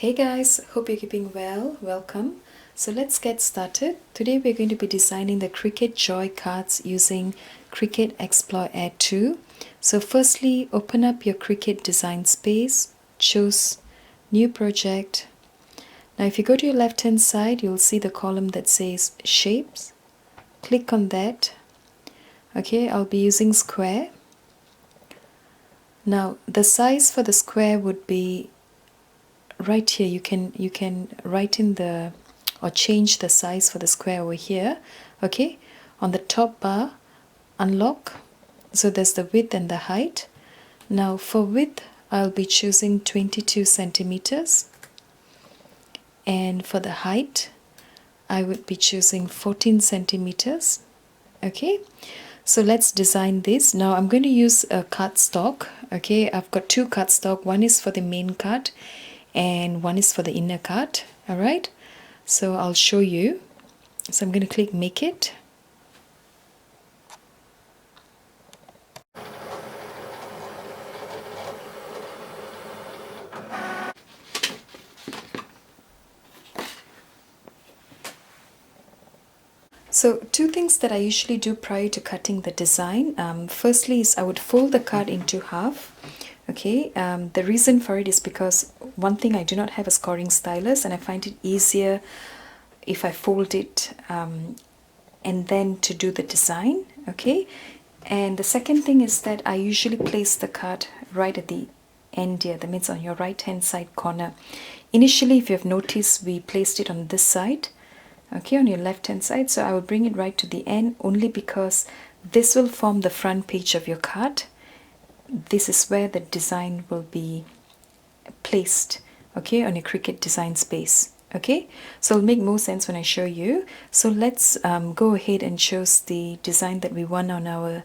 Hey guys, hope you're keeping well. Welcome. So let's get started. Today we're going to be designing the Cricut Joy cards using Cricut Explore Air 2. So firstly, open up your Cricut design space, choose new project. Now if you go to your left hand side, you'll see the column that says shapes. Click on that. Okay, I'll be using square. Now the size for the square would be right here. You can write in the or change the size for the square over here. Okay, on the top bar, unlock. So there's the width and the height. Now for width, I'll be choosing 22 centimeters, and for the height I would be choosing 14 centimeters. Okay, so let's design this. Now I'm going to use a cardstock. Okay, I've got two cardstock. One is for the main card and one is for the inner card. All right, so I'll show you. So I'm going to click make it. So two things that I usually do prior to cutting the design. Firstly is I would fold the card into half. Okay, the reason for it is because one thing, I do not have a scoring stylus and I find it easier if I fold it and then to do the design. Okay, and the second thing is that I usually place the card right at the end here, that means on your right hand side corner. Initially, if you have noticed, we placed it on this side, okay, on your left hand side. So I will bring it right to the end only because this will form the front page of your card. This is where the design will be placed, okay, on your Cricut design space. Okay, so it'll make more sense when I show you. So let's go ahead and choose the design that we want on our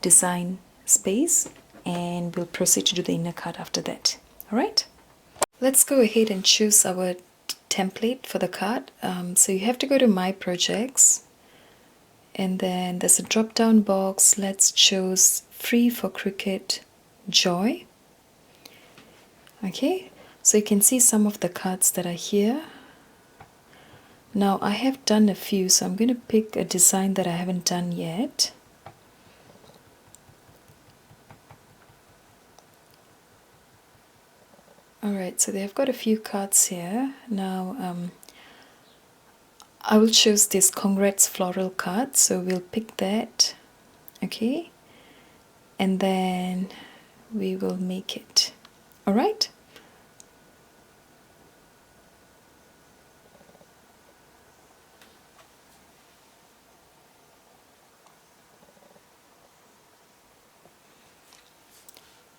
design space, and we'll proceed to do the inner card after that. All right, let's go ahead and choose our template for the card. So you have to go to my projects, and then there's a drop down box. Let's choose free for Cricut Joy. Okay, so you can see some of the cards that are here. Now I have done a few, so I'm going to pick a design that I haven't done yet. Alright, so they've got a few cards here. Now I will choose this Congrats Floral card, so we'll pick that. Okay, and then we will make it. Alright.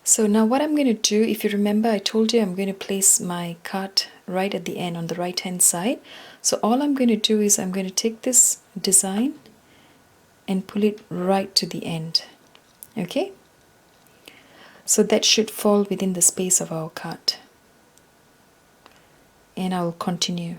So now what I'm going to do, if you remember, I told you I'm going to place my card right at the end on the right hand side. So all I'm going to do is I'm going to take this design and pull it right to the end. Okay, so that should fall within the space of our card, and I will continue.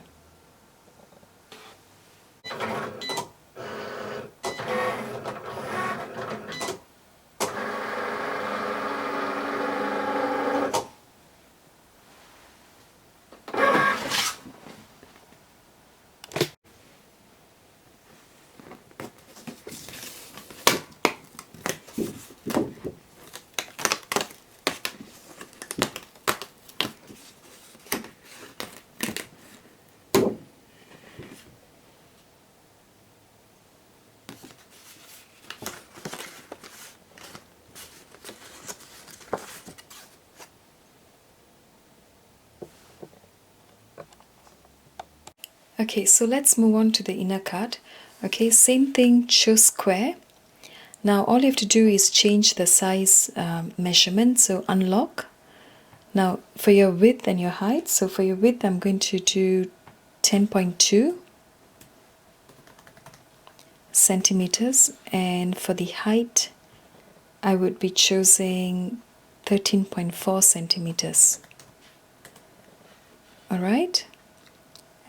Okay, so let's move on to the inner card. Okay, same thing, choose square. Now all you have to do is change the size measurement, so unlock. Now for your width and your height, so for your width I'm going to do 10.2 centimeters, and for the height I would be choosing 13.4 centimeters. All right.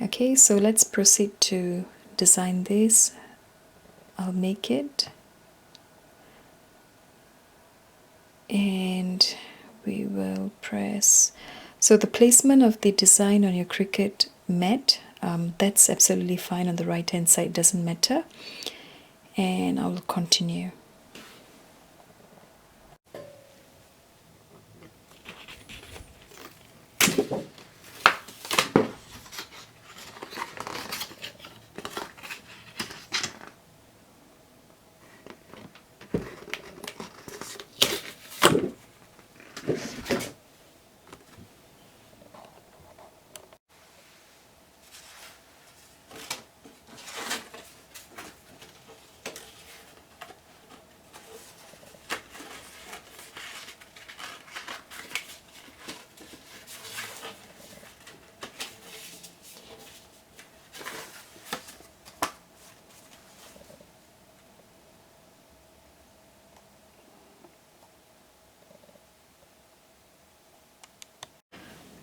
Okay, so let's proceed to design this. I'll make it, and we will press. So the placement of the design on your Cricut mat, that's absolutely fine. On the right hand side, doesn't matter. And I will continue.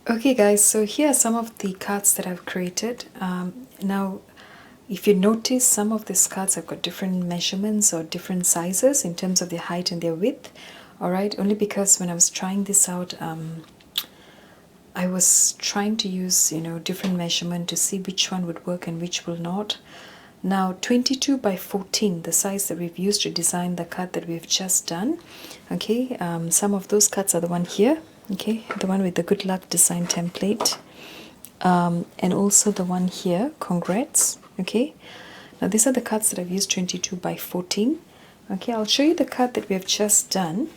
Okay guys, so here are some of the cards that I've created. Now, if you notice, some of these cards have got different measurements or different sizes in terms of their height and their width. Alright, only because when I was trying this out, I was trying to use, different measurement to see which one would work and which will not. Now 22 by 14, the size that we've used to design the card that we've just done. Okay, some of those cards are the one here. Okay, the one with the good luck design template, and also the one here, congrats. Okay, now these are the cards that I've used, 22 by 14. Okay, I'll show you the card that we have just done.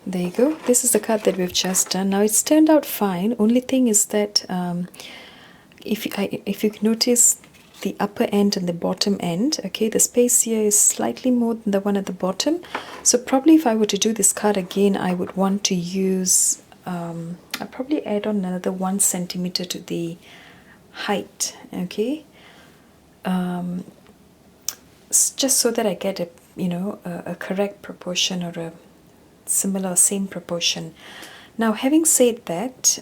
There you go. This is the card that we've just done. Now it's turned out fine. Only thing is that if you notice the upper end and the bottom end, okay, the space here is slightly more than the one at the bottom. So probably if I were to do this card again, I would want to use, I'll probably add on another 1 centimeter to the height, okay, just so that I get a, a correct proportion or a similar, same proportion. Now, having said that,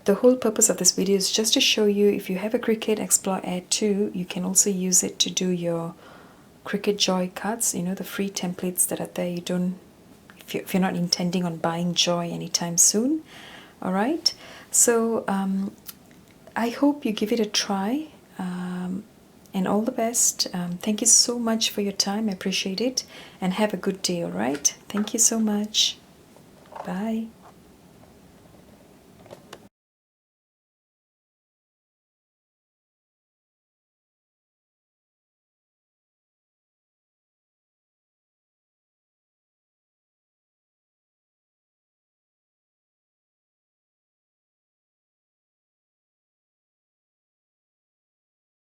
the whole purpose of this video is just to show you, if you have a Cricut Explore Add 2, you can also use it to do your Cricut Joy cards, the free templates that are there. You don't, if you're not intending on buying Joy anytime soon. All right, so I hope you give it a try, and all the best. Thank you so much for your time. I appreciate it, and have a good day. All right, thank you so much. Bye.